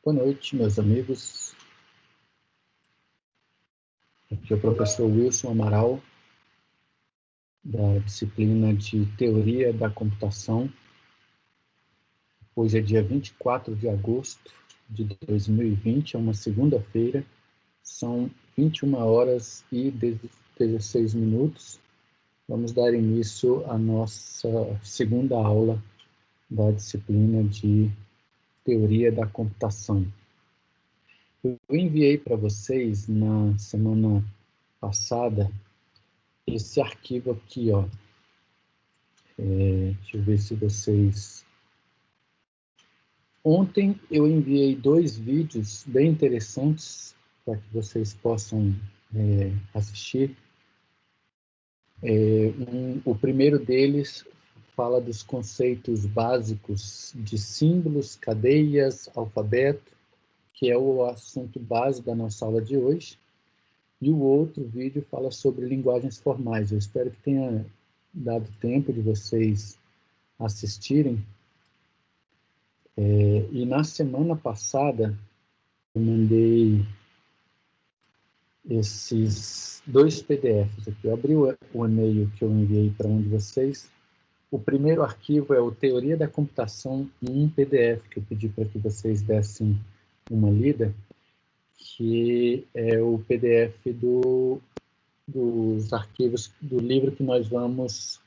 Boa noite, meus amigos. Aqui é o professor Wilson Amaral, da disciplina de Teoria da Computação. Hoje é dia 24 de agosto de 2020, é uma segunda-feira. São 21 horas e 16 minutos. Vamos dar início à nossa segunda aula da disciplina de Teoria da Computação. Eu enviei para vocês na semana passada esse arquivo aqui, ó. Deixa eu ver se vocês... Ontem eu enviei 2 vídeos bem interessantes para que vocês possam assistir. O primeiro deles fala dos conceitos básicos de símbolos, cadeias, alfabeto, que é o assunto base da nossa aula de hoje. E o outro vídeo fala sobre linguagens formais. Eu espero que tenha dado tempo de vocês assistirem. E na semana passada, eu mandei esses 2 PDFs aqui. Eu abri o e-mail que eu enviei para um de vocês. O primeiro arquivo é o Teoria da Computação em um PDF, que eu pedi para que vocês dessem uma lida, que é o PDF dos arquivos do livro que nós vamos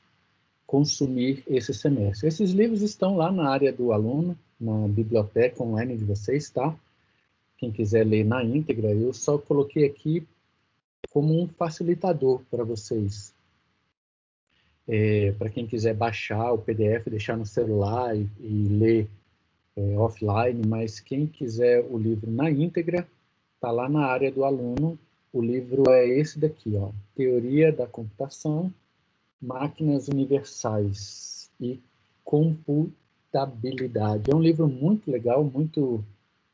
consumir esse semestre. Esses livros estão lá na área do aluno, na biblioteca online de vocês, tá? Quem quiser ler na íntegra, eu só coloquei aqui como um facilitador para vocês. Para quem quiser baixar o PDF, deixar no celular e ler offline, mas quem quiser o livro na íntegra, está lá na área do aluno. O livro é esse daqui, ó, Teoria da Computação, Máquinas Universais e Computabilidade. É um livro muito legal, muito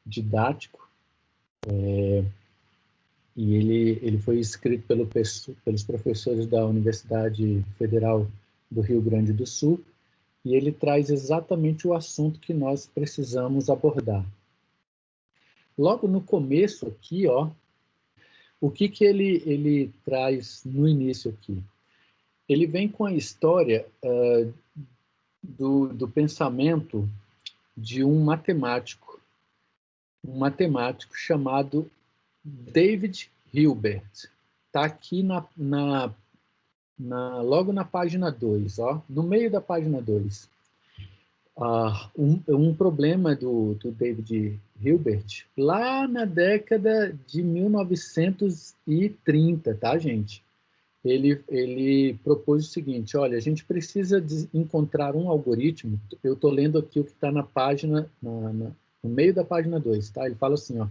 didático, e ele foi escrito pelos professores da Universidade Federal do Rio Grande do Sul, e ele traz exatamente o assunto que nós precisamos abordar. Logo no começo aqui, ó, o que ele traz no início aqui? Ele vem com a história do pensamento de um matemático chamado David Hilbert. Está aqui logo na página 2, ó, no meio da página 2. Um problema do David Hilbert, lá na década de 1930, tá, gente? Ele propôs o seguinte: olha, a gente precisa encontrar um algoritmo. Eu estou lendo aqui o que está na página, no meio da página 2, tá? Ele fala assim, ó,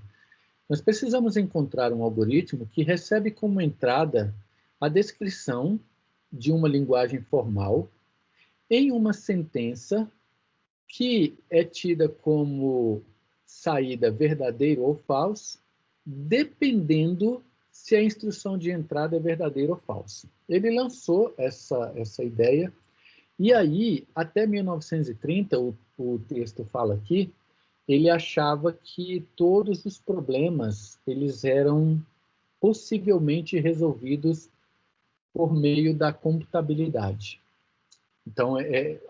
nós precisamos encontrar um algoritmo que recebe como entrada a descrição de uma linguagem formal em uma sentença que é tida como saída verdadeiro ou falso, dependendo se a instrução de entrada é verdadeira ou falsa. Ele lançou essa ideia, e aí, até 1930, o texto fala aqui, ele achava que todos os problemas eles eram possivelmente resolvidos por meio da computabilidade. Então,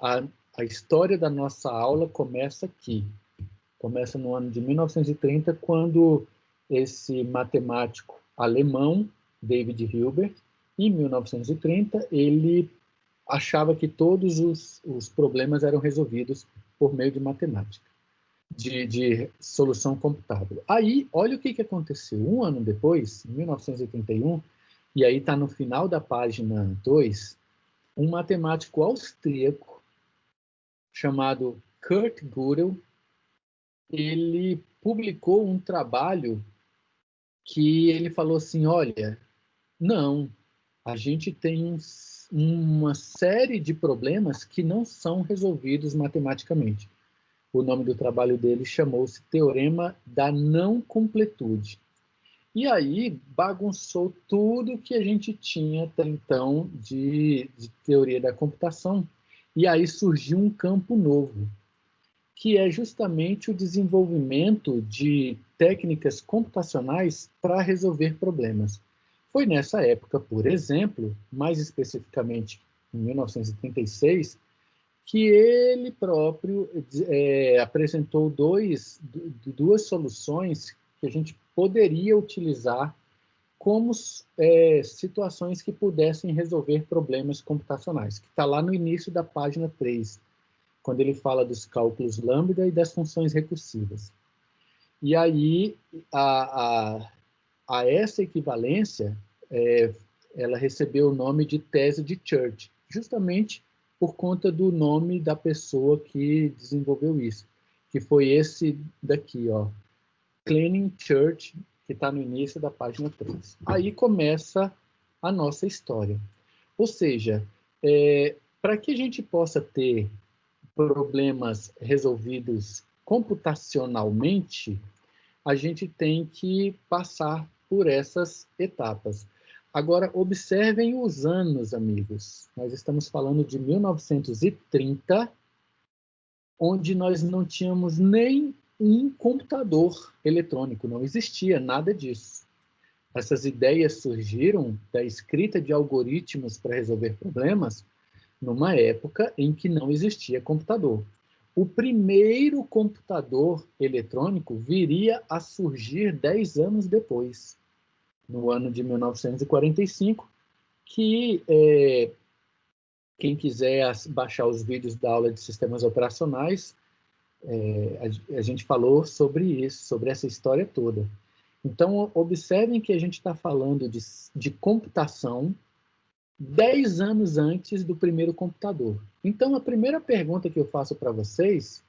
a história da nossa aula começa aqui. Começa no ano de 1930, quando esse matemático alemão, David Hilbert, em 1930, ele achava que todos os problemas eram resolvidos por meio de matemática, de solução computável. Aí, olha o que aconteceu. Um ano depois, em 1931, e aí está no final da página 2, um matemático austríaco chamado Kurt Gödel, ele publicou um trabalho que ele falou assim, olha, não, a gente tem uma série de problemas que não são resolvidos matematicamente. O nome do trabalho dele chamou-se Teorema da Não Completude. E aí bagunçou tudo que a gente tinha até então de teoria da computação. E aí surgiu um campo novo, que é justamente o desenvolvimento de técnicas computacionais para resolver problemas. Foi nessa época, por exemplo, mais especificamente em 1936, que ele próprio apresentou duas soluções que a gente poderia utilizar como situações que pudessem resolver problemas computacionais, que está lá no início da página 3, quando ele fala dos cálculos lambda e das funções recursivas. E aí, a essa equivalência, ela recebeu o nome de tese de Church, justamente por conta do nome da pessoa que desenvolveu isso, que foi esse daqui, ó, Cleaning Church, que está no início da página 3. Aí começa a nossa história. Ou seja, para que a gente possa ter problemas resolvidos computacionalmente, a gente tem que passar por essas etapas. Agora, observem os anos, amigos. Nós estamos falando de 1930, onde nós não tínhamos nem um computador eletrônico, não existia nada disso. Essas ideias surgiram da escrita de algoritmos para resolver problemas numa época em que não existia computador. O primeiro computador eletrônico viria a surgir 10 anos depois, no ano de 1945, que quem quiser baixar os vídeos da aula de sistemas operacionais, a gente falou sobre isso, sobre essa história toda. Então, observem que a gente está falando de computação 10 anos antes do primeiro computador. Então, a primeira pergunta que eu faço para vocês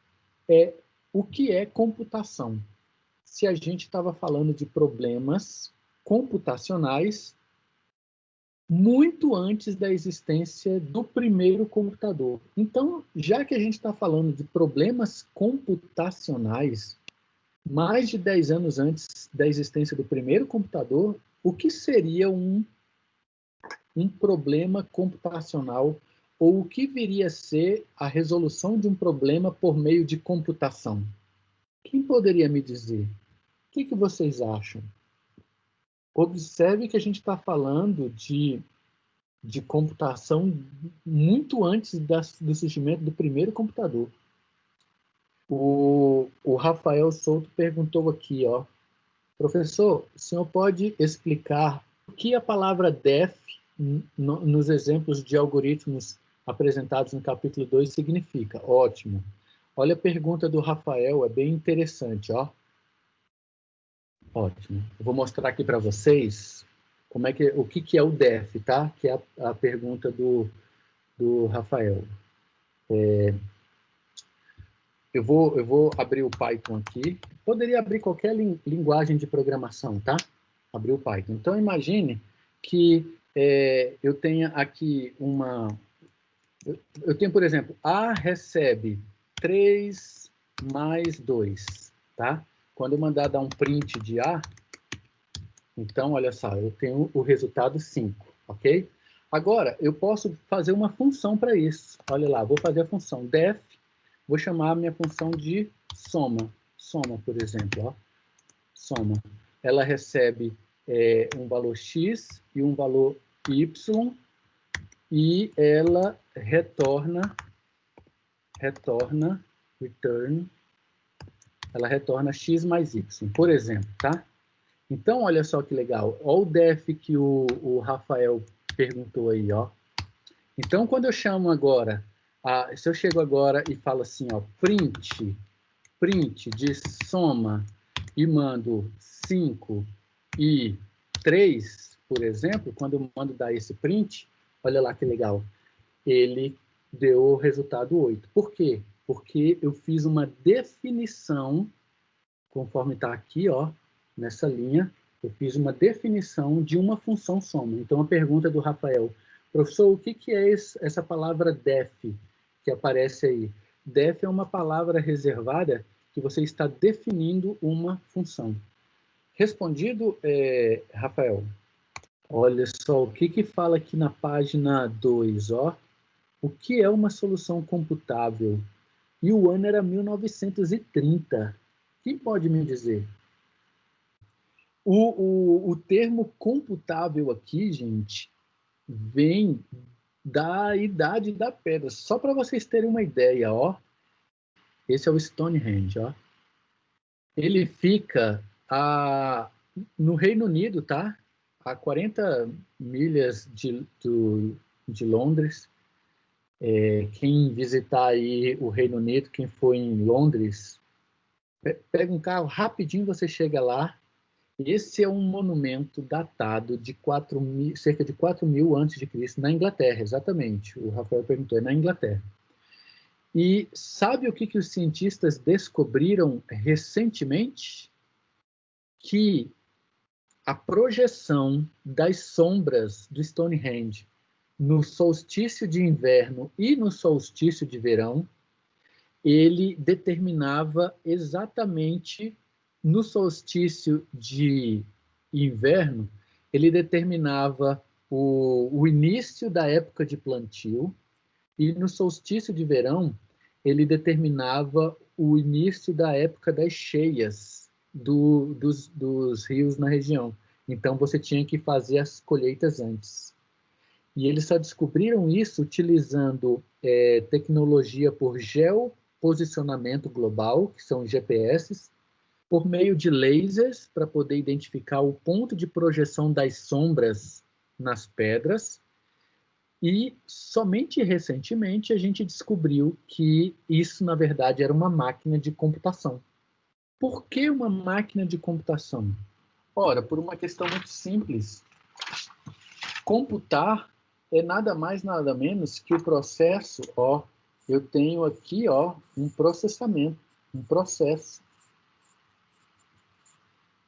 é: o que é computação? Se a gente estava falando de problemas computacionais muito antes da existência do primeiro computador. Então, já que a gente está falando de problemas computacionais, mais de 10 anos antes da existência do primeiro computador, o que seria um problema computacional, ou o que viria a ser a resolução de um problema por meio de computação? Quem poderia me dizer? O que vocês acham? Observe que a gente está falando de computação muito antes do surgimento do primeiro computador. O Rafael Souto perguntou aqui, ó, professor, o senhor pode explicar o que a palavra def nos exemplos de algoritmos apresentados no capítulo 2 significa? Ótimo. Olha a pergunta do Rafael, é bem interessante, ó. Ótimo. Eu vou mostrar aqui para vocês o que é o def, tá? Que é a pergunta do Rafael. Eu vou abrir o Python aqui. Poderia abrir qualquer linguagem de programação, tá? Abrir o Python. Então, imagine que eu tenha aqui eu tenho, por exemplo, A recebe 3 mais 2, tá? Quando eu mandar dar um print de A, então, olha só, eu tenho o resultado 5, ok? Agora, eu posso fazer uma função para isso. Olha lá, vou fazer a função def, vou chamar a minha função de soma. Soma, por exemplo, ó. Soma. Ela recebe um valor x e um valor y, e ela return, ela retorna x mais y, por exemplo, tá? Então, olha só que legal. Olha o def que o Rafael perguntou aí, ó. Então, quando eu chamo agora, se eu chego agora e falo assim, ó, print de soma e mando 5 e 3, por exemplo, quando eu mando dar esse print, olha lá que legal, ele deu o resultado 8. Por quê? Porque eu fiz uma definição, conforme está aqui, ó, nessa linha, eu fiz uma definição de uma função soma. Então, a pergunta do Rafael: professor, o que é essa palavra def que aparece aí? Def é uma palavra reservada que você está definindo uma função. Respondido, Rafael? Olha só, o que fala aqui na página 2, ó? O que é uma solução computável? E o ano era 1930. Quem pode me dizer? O termo computável aqui, gente, vem da Idade da Pedra. Só para vocês terem uma ideia, ó. Esse é o Stonehenge, ó. Ele fica no Reino Unido, tá? A 40 milhas de Londres. Quem visitar aí o Reino Unido, quem for em Londres, pega um carro, rapidinho você chega lá. Esse é um monumento datado de cerca de 4.000 a.C., na Inglaterra, exatamente. O Rafael perguntou, é na Inglaterra. E sabe o que os cientistas descobriram recentemente? Que a projeção das sombras do Stonehenge no solstício de inverno e no solstício de verão, ele determinava exatamente no solstício de inverno, ele determinava o início da época de plantio, e no solstício de verão, ele determinava o início da época das cheias dos rios na região. Então, você tinha que fazer as colheitas antes. E eles só descobriram isso utilizando tecnologia por geoposicionamento global, que são GPS, por meio de lasers, para poder identificar o ponto de projeção das sombras nas pedras. E somente recentemente a gente descobriu que isso, na verdade, era uma máquina de computação. Por que uma máquina de computação? Ora, por uma questão muito simples. Computar é nada mais, nada menos que o processo, ó, eu tenho aqui, ó, um processamento, um processo.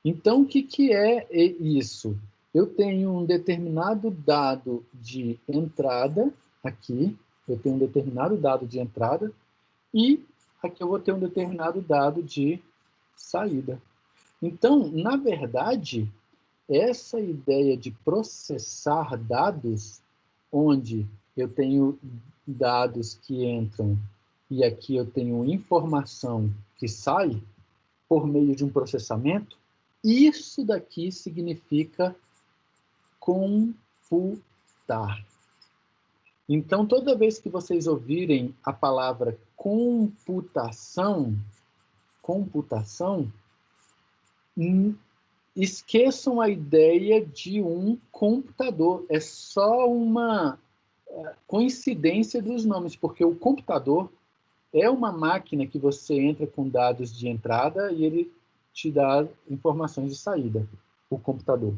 Então, o que é isso? Eu tenho um determinado dado de entrada, aqui, eu tenho um determinado dado de entrada, e aqui eu vou ter um determinado dado de saída. Então, na verdade, essa ideia de processar dados, onde eu tenho dados que entram e aqui eu tenho informação que sai por meio de um processamento, isso daqui significa computar. Então, toda vez que vocês ouvirem a palavra computação, esqueçam a ideia de um computador. É só uma coincidência dos nomes, porque o computador é uma máquina que você entra com dados de entrada e ele te dá informações de saída, o computador.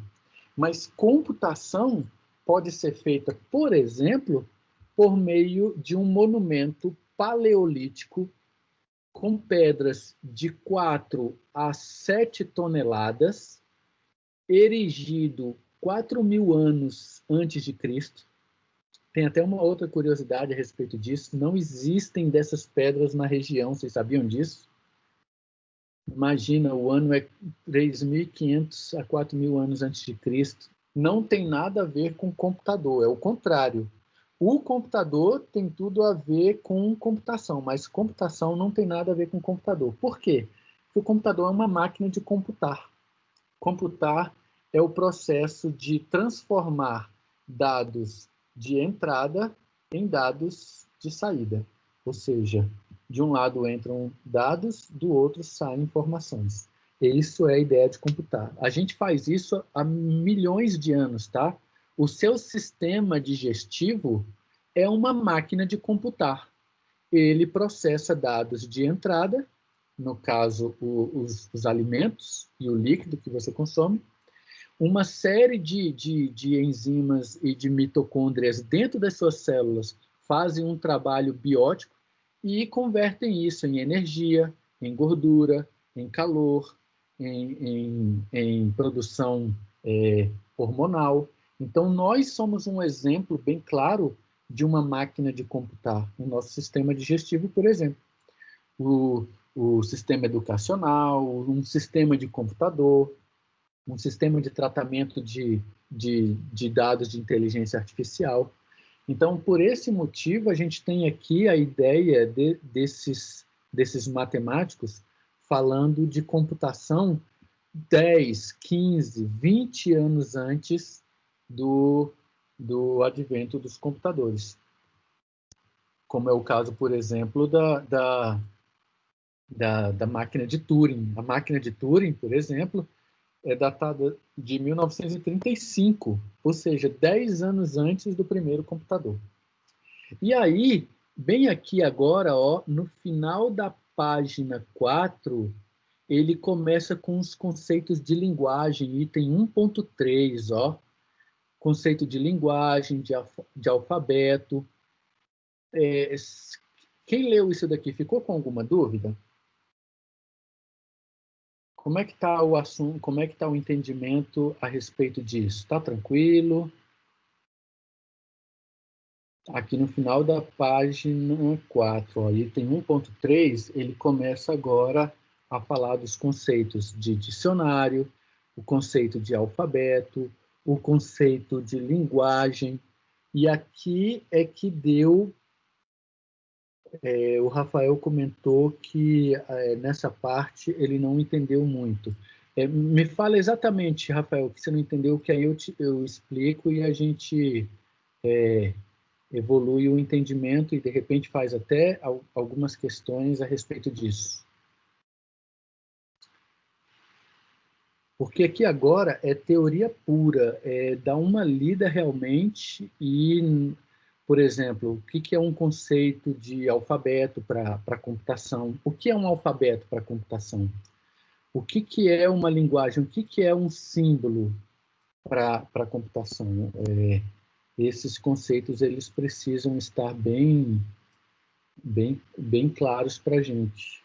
Mas computação pode ser feita, por exemplo, por meio de um monumento paleolítico com pedras de 4 a 7 toneladas, erigido 4.000 anos antes de Cristo. Tem até uma outra curiosidade a respeito disso. Não existem dessas pedras na região, vocês sabiam disso? Imagina, o ano é 3.500 a 4.000 anos antes de Cristo. Não tem nada a ver com computador, é o contrário. O computador tem tudo a ver com computação, mas computação não tem nada a ver com computador. Por quê? Porque o computador é uma máquina de computar. Computar é o processo de transformar dados de entrada em dados de saída. Ou seja, de um lado entram dados, do outro saem informações. E isso é a ideia de computar. A gente faz isso há milhões de anos, tá? O seu sistema digestivo é uma máquina de computar. Ele processa dados de entrada, no caso, os alimentos e o líquido que você consome, uma série de enzimas e de mitocôndrias dentro das suas células fazem um trabalho biótico e convertem isso em energia, em gordura, em calor, em produção hormonal. Então, nós somos um exemplo bem claro de uma máquina de computar. O nosso sistema digestivo, por exemplo. O sistema educacional, um sistema de computador, um sistema de tratamento de dados de inteligência artificial. Então, por esse motivo, a gente tem aqui a ideia desses matemáticos falando de computação 10, 15, 20 anos antes do advento dos computadores. Como é o caso, por exemplo, da máquina de Turing. A máquina de Turing, por exemplo, é datada de 1935, ou seja, 10 anos antes do primeiro computador. E aí, bem aqui agora, ó, no final da página 4, ele começa com os conceitos de linguagem, item 1.3, ó, conceito de linguagem, de alfabeto. Quem leu isso daqui ficou com alguma dúvida? Como é que está o assunto, como é que está o entendimento a respeito disso? Está tranquilo? Aqui no final da página 4, ó, item 1.3, ele começa agora a falar dos conceitos de dicionário, o conceito de alfabeto, o conceito de linguagem, e aqui é que o Rafael comentou que nessa parte ele não entendeu muito. Me fala exatamente, Rafael, que você não entendeu, que aí eu explico e a gente evolui o entendimento e, de repente, faz até algumas questões a respeito disso. Porque aqui agora é teoria pura, dá uma lida realmente e, por exemplo, o que é um conceito de alfabeto para computação? O que é um alfabeto para computação? O que é uma linguagem? O que é um símbolo para computação? Esses conceitos eles precisam estar bem claros para a gente.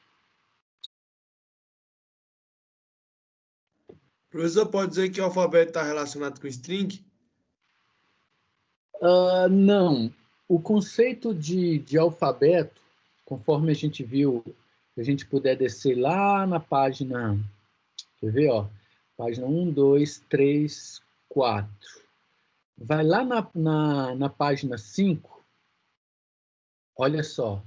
Professor, pode dizer que o alfabeto está relacionado com string? Não. O conceito de alfabeto, conforme a gente viu, se a gente puder descer lá na página, quer ver, ó, página 1, 2, 3, 4. Vai lá na página 5, olha só.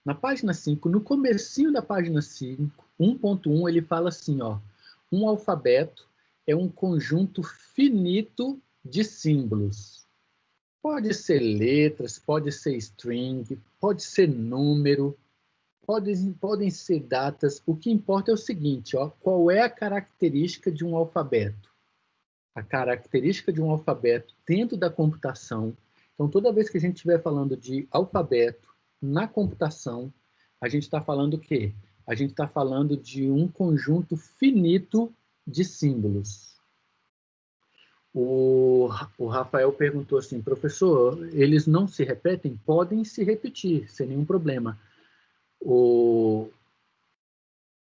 Na página 5, no comecinho da página 5, 1.1, ele fala assim, ó, um alfabeto é um conjunto finito de símbolos. Pode ser letras, pode ser string, pode ser número, podem ser datas. O que importa é o seguinte, ó, qual é a característica de um alfabeto? A característica de um alfabeto dentro da computação. Então, toda vez que a gente estiver falando de alfabeto na computação, a gente está falando o quê? A gente está falando de um conjunto finito de símbolos. O Rafael perguntou assim, professor, eles não se repetem? Podem se repetir, sem nenhum problema.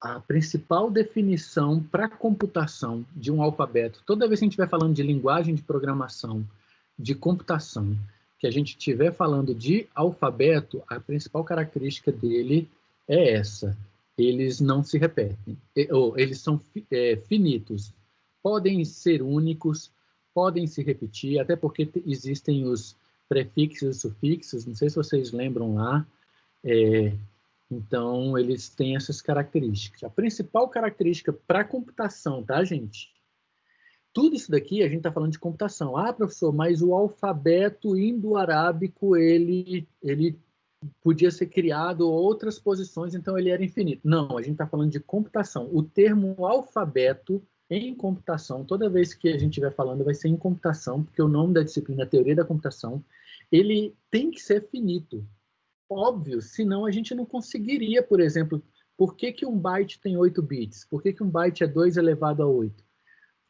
A principal definição para a computação de um alfabeto, toda vez que a gente estiver falando de linguagem de programação, de computação, que a gente estiver falando de alfabeto, a principal característica dele é essa. Eles não se repetem, ou eles são finitos. Podem ser únicos, podem se repetir, até porque existem os prefixos e sufixos, não sei se vocês lembram lá, então eles têm essas características. A principal característica para a computação, tá, gente? Tudo isso daqui a gente está falando de computação. Ah, professor, mas o alfabeto indo-arábico, ele podia ser criado outras posições, então ele era infinito. Não, a gente está falando de computação. O termo alfabeto em computação, toda vez que a gente estiver falando, vai ser em computação, porque o nome da disciplina é Teoria da Computação, ele tem que ser finito. Óbvio, senão a gente não conseguiria, por exemplo, por que um byte tem 8 bits? Por que um byte é 2 elevado a 8?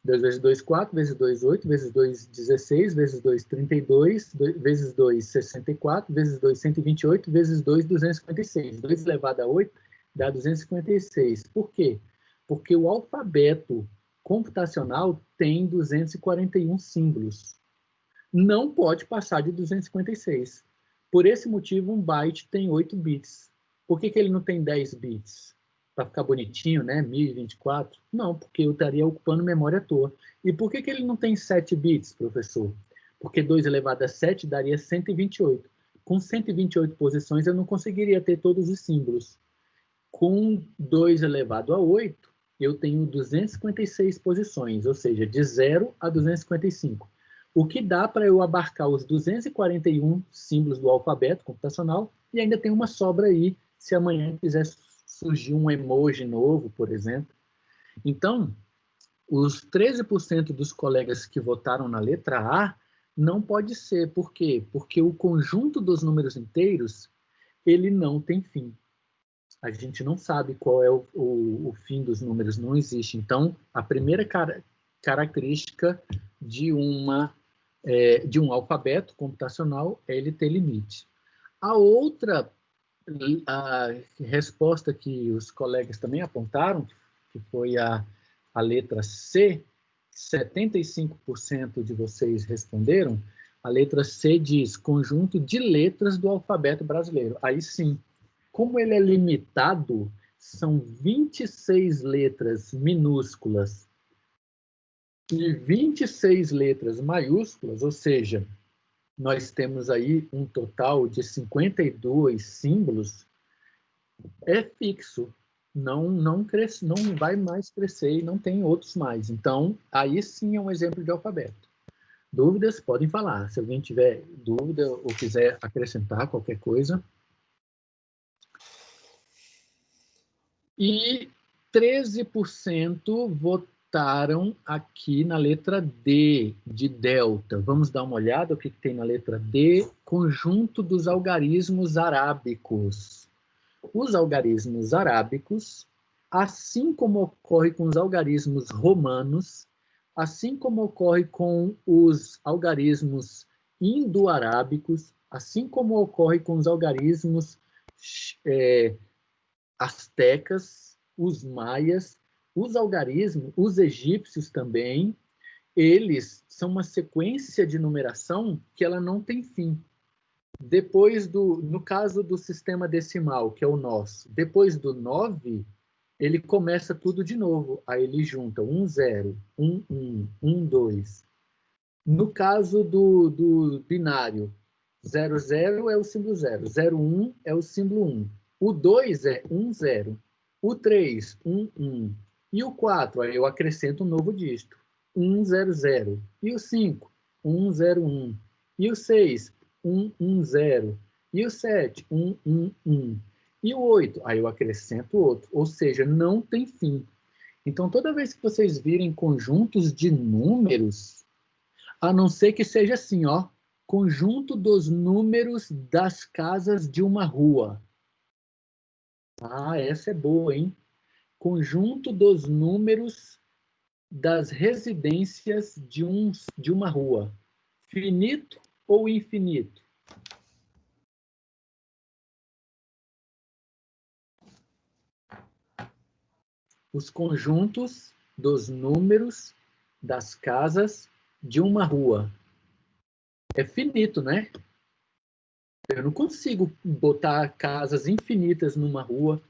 2 vezes 2, 4, vezes 2, 8, vezes 2, 16, vezes 2, 32, vezes 2, 64, vezes 2, 128, vezes 2, 256. 2 elevado a 8 dá 256. Por quê? Porque o alfabeto computacional tem 241 símbolos. Não pode passar de 256. Por esse motivo, um byte tem 8 bits. Por que ele não tem 10 bits? Para ficar bonitinho, né? 1024? Não, porque eu estaria ocupando memória à toa. E por que ele não tem 7 bits, professor? porque 2 elevado a 7 daria 128. Com 128 posições, eu não conseguiria ter todos os símbolos. Com 2 elevado a 8, eu tenho 256 posições, ou seja, de 0 a 255. O que dá para eu abarcar os 241 símbolos do alfabeto computacional e ainda tem uma sobra aí, se amanhã quiser surgir um emoji novo, por exemplo. Então, os 13% dos colegas que votaram na letra A não pode ser. Por quê? Porque o conjunto dos números inteiros, ele não tem fim. A gente não sabe qual é o fim dos números, não existe. Então, a primeira característica de um alfabeto computacional é ele ter limite. A outra resposta que os colegas também apontaram, que foi a letra C, 75% de vocês responderam, a letra C diz conjunto de letras do alfabeto brasileiro. Aí sim, como ele é limitado, são 26 letras minúsculas e 26 letras maiúsculas, ou seja, nós temos aí um total de 52 símbolos, é fixo, não cresce, não vai mais crescer e não tem outros mais. Então, aí sim é um exemplo de alfabeto. Dúvidas? Podem falar. Se alguém tiver dúvida ou quiser acrescentar qualquer coisa. E 13% votaram aqui na letra D, de delta. Vamos dar uma olhada o que tem na letra D. Conjunto dos algarismos arábicos. Os algarismos arábicos, assim como ocorre com os algarismos romanos, assim como ocorre com os algarismos indo-arábicos, assim como ocorre com os algarismos astecas, os maias, os algarismos, os egípcios também, eles são uma sequência de numeração que ela não tem fim. Depois no caso do sistema decimal, que é o nosso, depois do 9, ele começa tudo de novo. Aí ele junta 1, 0, 1, 1, 1, 2. No caso do binário, 0, 0 é o símbolo 0, 0, 1 é o símbolo 1. O 2 é 1, 0. O 3, 1, 1. E o 4, aí eu acrescento um novo dígito, 1, 0, 0. E o 5, 1, 0, 1. E o 6, 1, 1, 0. E o 7, 1, 1, 1. E o 8, aí eu acrescento outro. Ou seja, não tem fim. Então, toda vez que vocês virem conjuntos de números, a não ser que seja assim, ó, conjunto dos números das casas de uma rua. Ah, essa é boa, hein? Conjunto dos números das residências de uma rua. Finito ou infinito? Os conjuntos dos números das casas de uma rua. É finito, né? Eu não consigo botar casas infinitas numa rua,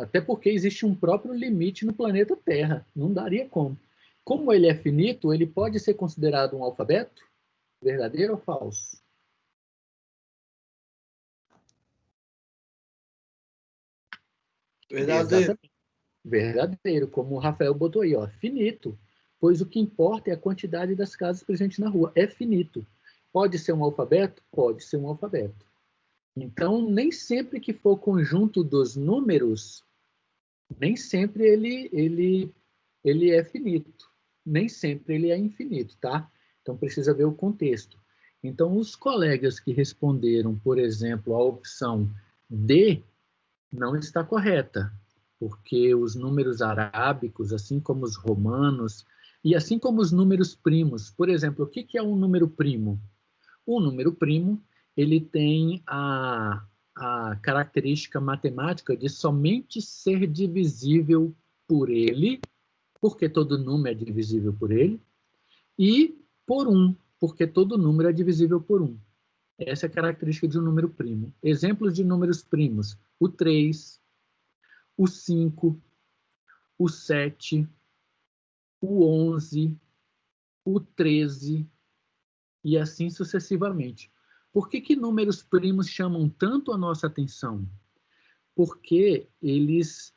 até porque existe um próprio limite no planeta Terra. Não daria como. Como ele é finito, ele pode ser considerado um alfabeto? Verdadeiro ou falso? Verdadeiro. Exatamente. Verdadeiro, como o Rafael botou aí, ó, finito. Pois o que importa é a quantidade das casas presentes na rua. É finito. Pode ser um alfabeto? Pode ser um alfabeto. Então, nem sempre que for conjunto dos números, nem sempre ele é finito. Nem sempre ele é infinito, tá? Então, precisa ver o contexto. Então, os colegas que responderam, por exemplo, a opção D, não está correta, porque os números arábicos, assim como os romanos, e assim como os números primos, por exemplo, o que é um número primo? O número primo, ele tem a característica matemática de somente ser divisível por ele, porque todo número é divisível por ele, e por 1, porque todo número é divisível por 1. Essa é a característica de um número primo. Exemplos de números primos: o 3, o 5, o 7, o 11, o 13, e assim sucessivamente. Por que números primos chamam tanto a nossa atenção? Porque eles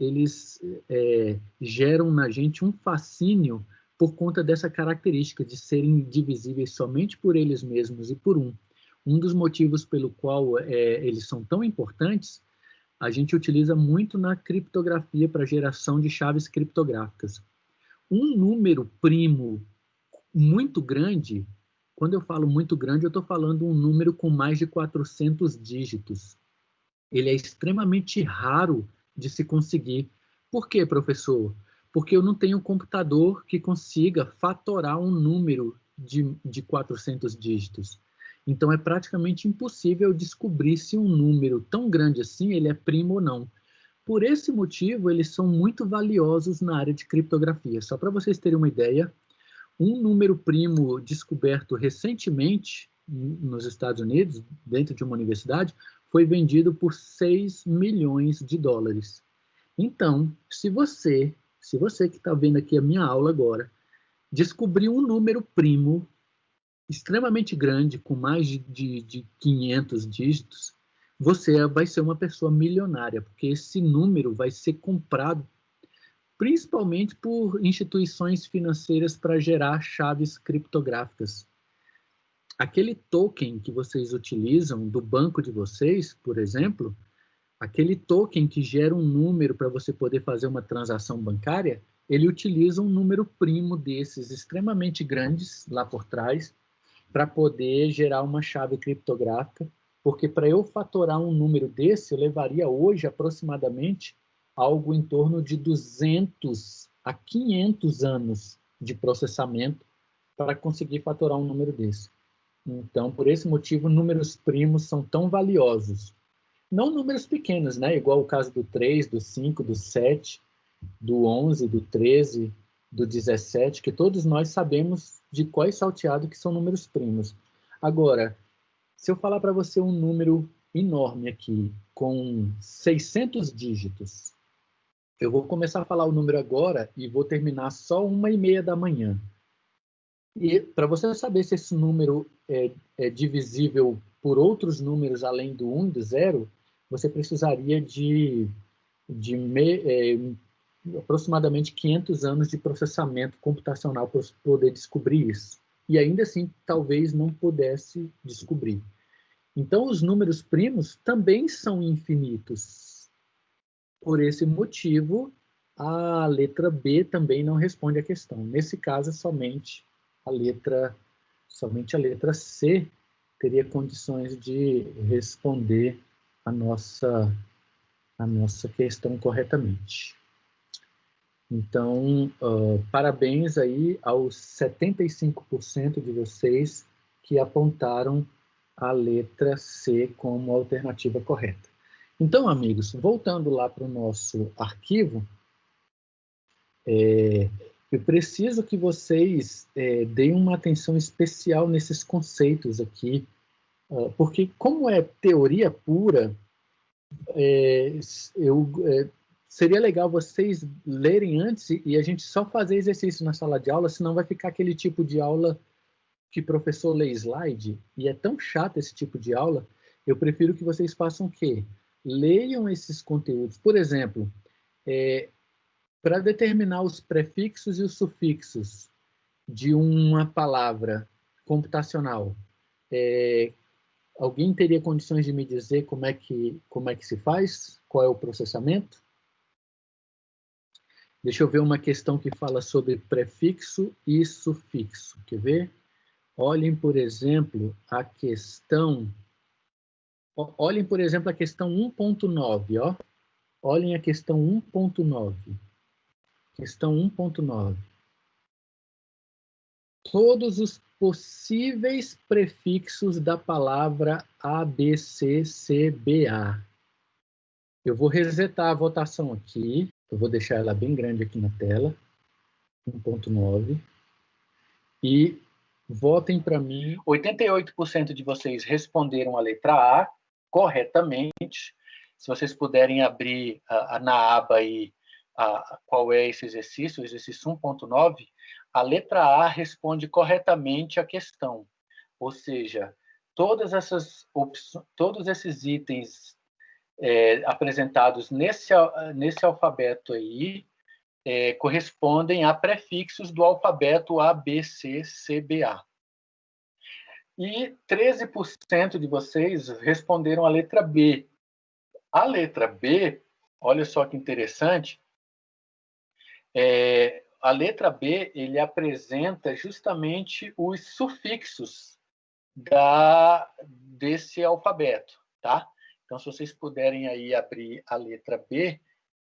geram na gente um fascínio por conta dessa característica de serem divisíveis somente por eles mesmos e por um. Um dos motivos pelo qual eles são tão importantes, a gente utiliza muito na criptografia para geração de chaves criptográficas. Um número primo muito grande, quando eu falo muito grande, eu estou falando um número com mais de 400 dígitos. Ele é extremamente raro de se conseguir. Por quê, professor? Porque eu não tenho um computador que consiga fatorar um número de 400 dígitos. Então, é praticamente impossível descobrir se um número tão grande assim ele é primo ou não. Por esse motivo, eles são muito valiosos na área de criptografia. Só para vocês terem uma ideia, um número primo descoberto recentemente nos Estados Unidos, dentro de uma universidade, foi vendido por 6 milhões de dólares. Então, se você que está vendo aqui a minha aula agora, descobrir um número primo extremamente grande, com mais de 500 dígitos, você vai ser uma pessoa milionária, porque esse número vai ser comprado principalmente por instituições financeiras para gerar chaves criptográficas. Aquele token que vocês utilizam do banco de vocês, por exemplo, aquele token que gera um número para você poder fazer uma transação bancária, ele utiliza um número primo desses extremamente grandes lá por trás para poder gerar uma chave criptográfica, porque para eu fatorar um número desse, eu levaria hoje aproximadamente algo em torno de 200 a 500 anos de processamento para conseguir fatorar um número desse. Então, por esse motivo, números primos são tão valiosos. Não números pequenos, né? Igual o caso do 3, do 5, do 7, do 11, do 13, do 17, que todos nós sabemos de qual salteado que são números primos. Agora, se eu falar para você um número enorme aqui, com 600 dígitos, eu vou começar a falar o número agora e vou terminar só 1h30 da manhã. E para você saber se esse número é divisível por outros números além do 1 e do 0, você precisaria de aproximadamente 500 anos de processamento computacional para poder descobrir isso. E ainda assim, talvez não pudesse descobrir. Então, os números primos também são infinitos. Por esse motivo, a letra B também não responde à questão. Nesse caso, somente a letra C teria condições de responder a nossa questão corretamente. Então, parabéns aí aos 75% de vocês que apontaram a letra C como alternativa correta. Então, amigos, voltando lá para o nosso arquivo, eu preciso que vocês deem uma atenção especial nesses conceitos aqui, porque como é teoria pura, seria legal vocês lerem antes e a gente só fazer exercício na sala de aula, senão vai ficar aquele tipo de aula que o professor lê slide, e é tão chato esse tipo de aula. Eu prefiro que vocês façam o quê? Leiam esses conteúdos. Por exemplo, para determinar os prefixos e os sufixos de uma palavra computacional, alguém teria condições de me dizer como é que se faz? Qual é o processamento? Deixa eu ver uma questão que fala sobre prefixo e sufixo. Quer ver? Olhem, por exemplo, a questão 1.9, ó. Olhem a questão 1.9. Questão 1.9. Todos os possíveis prefixos da palavra ABCCBA. Eu vou resetar a votação aqui. Eu vou deixar ela bem grande aqui na tela. 1.9. E votem para mim. 88% de vocês responderam a letra A corretamente. Se vocês puderem abrir na aba aí qual é esse exercício, o exercício 1.9, a letra A responde corretamente a questão. ou seja, todos esses itens apresentados nesse alfabeto aí correspondem a prefixos do alfabeto A, B, C, C, B, A. E 13% de vocês responderam a letra B. A letra B, olha só que interessante, a letra B ele apresenta justamente os sufixos desse alfabeto, tá? Então, se vocês puderem aí abrir a letra B,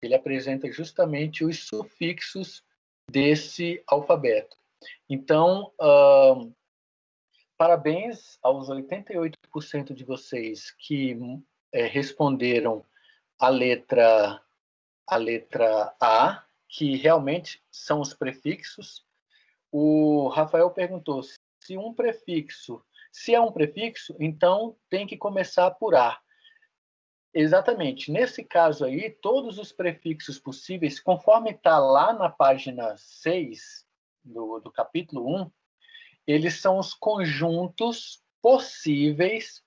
ele apresenta justamente os sufixos desse alfabeto. Então, parabéns aos 88% de vocês que responderam a letra A, que realmente são os prefixos. O Rafael perguntou se é um prefixo, então tem que começar por A. Exatamente. Nesse caso aí, todos os prefixos possíveis, conforme está lá na página 6 do capítulo 1, eles são os conjuntos possíveis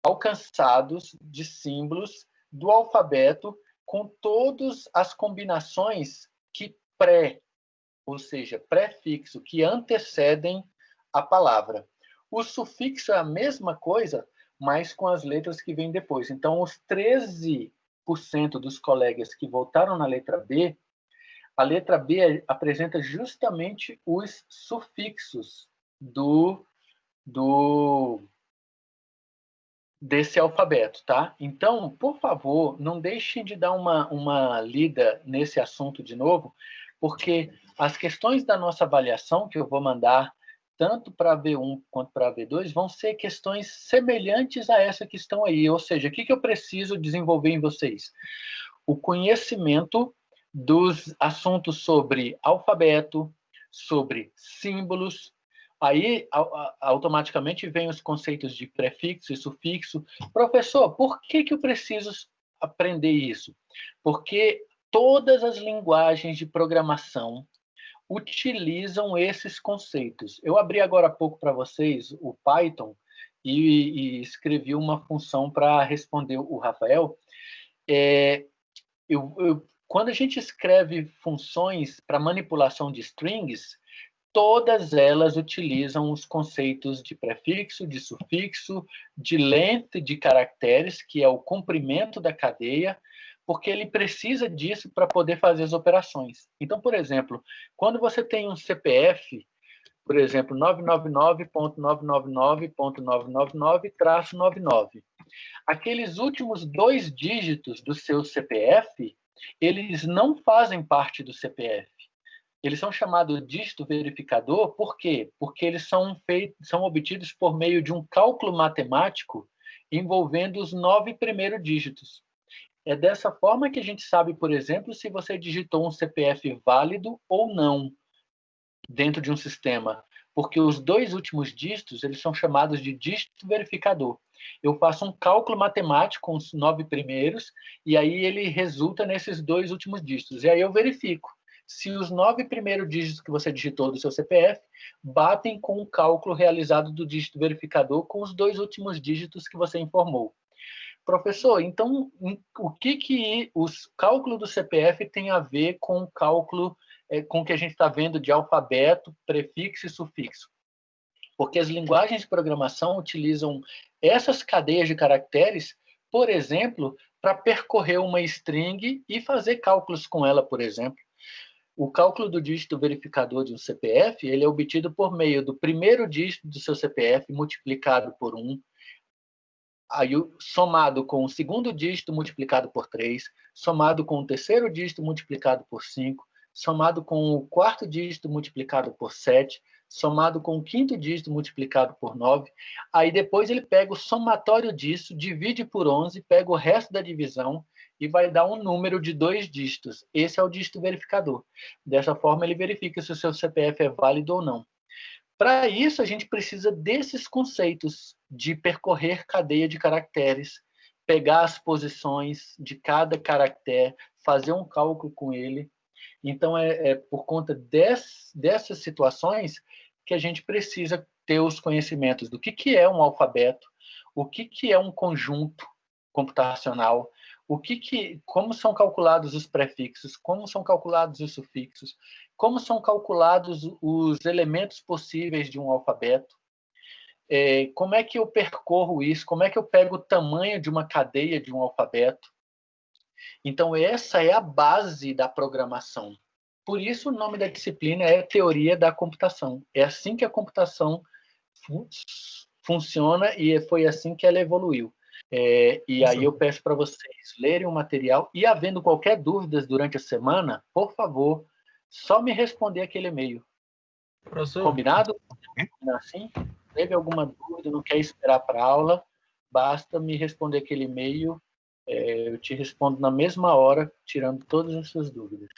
alcançados de símbolos do alfabeto com todas as combinações ou seja, prefixo, que antecedem a palavra. O sufixo é a mesma coisa, mas com as letras que vêm depois. Então, os 13% dos colegas que votaram na letra B, a letra B apresenta justamente os sufixos desse alfabeto, tá? Então, por favor, não deixem de dar uma lida nesse assunto de novo, porque as questões da nossa avaliação, que eu vou mandar tanto para a V1 quanto para a V2, vão ser questões semelhantes a essa que estão aí. Ou seja, o que eu preciso desenvolver em vocês? O conhecimento dos assuntos sobre alfabeto, sobre símbolos. Aí, automaticamente, vem os conceitos de prefixo e sufixo. Professor, por que eu preciso aprender isso? Porque todas as linguagens de programação utilizam esses conceitos. Eu abri agora há pouco para vocês o Python e escrevi uma função para responder o Rafael. Quando a gente escreve funções para manipulação de strings, todas elas utilizam os conceitos de prefixo, de sufixo, de length de caracteres, que é o comprimento da cadeia, porque ele precisa disso para poder fazer as operações. Então, por exemplo, quando você tem um CPF, por exemplo, 999.999.999-99, aqueles últimos 2 dígitos do seu CPF, eles não fazem parte do CPF. Eles são chamados dígito verificador, por quê? Porque eles são obtidos por meio de um cálculo matemático envolvendo os 9 primeiros dígitos. É dessa forma que a gente sabe, por exemplo, se você digitou um CPF válido ou não dentro de um sistema, porque os 2 últimos dígitos eles são chamados de dígito verificador. Eu faço um cálculo matemático com os 9 primeiros e aí ele resulta nesses 2 últimos dígitos. E aí eu verifico se os 9 primeiros dígitos que você digitou do seu CPF batem com o cálculo realizado do dígito verificador com os 2 últimos dígitos que você informou. Professor, então o que os cálculos do CPF tem a ver com o cálculo com o que a gente está vendo de alfabeto, prefixo e sufixo? Porque as linguagens de programação utilizam essas cadeias de caracteres, por exemplo, para percorrer uma string e fazer cálculos com ela, por exemplo. O cálculo do dígito verificador de um CPF ele é obtido por meio do primeiro dígito do seu CPF multiplicado por 1, aí somado com o segundo dígito multiplicado por 3, somado com o terceiro dígito multiplicado por 5, somado com o quarto dígito multiplicado por 7, somado com o quinto dígito multiplicado por 9. Aí depois ele pega o somatório disso, divide por 11, pega o resto da divisão e vai dar um número de 2 dígitos. Esse é o dígito verificador. Dessa forma, ele verifica se o seu CPF é válido ou não. Para isso, a gente precisa desses conceitos de percorrer cadeia de caracteres, pegar as posições de cada caractere, fazer um cálculo com ele. Então, é por conta dessas situações que a gente precisa ter os conhecimentos do que é um alfabeto, o que é um conjunto computacional, como são calculados os prefixos, como são calculados os sufixos, como são calculados os elementos possíveis de um alfabeto, como é que eu percorro isso, como é que eu pego o tamanho de uma cadeia de um alfabeto. Então, essa é a base da programação. Por isso, o nome da disciplina é Teoria da Computação. É assim que a computação funciona e foi assim que ela evoluiu. E aí eu peço para vocês lerem o material e, havendo qualquer dúvida durante a semana, por favor, só me responder aquele e-mail. Professor. Combinado? Assim? Teve alguma dúvida, não quer esperar para a aula, basta me responder aquele e-mail, eu te respondo na mesma hora, tirando todas as suas dúvidas.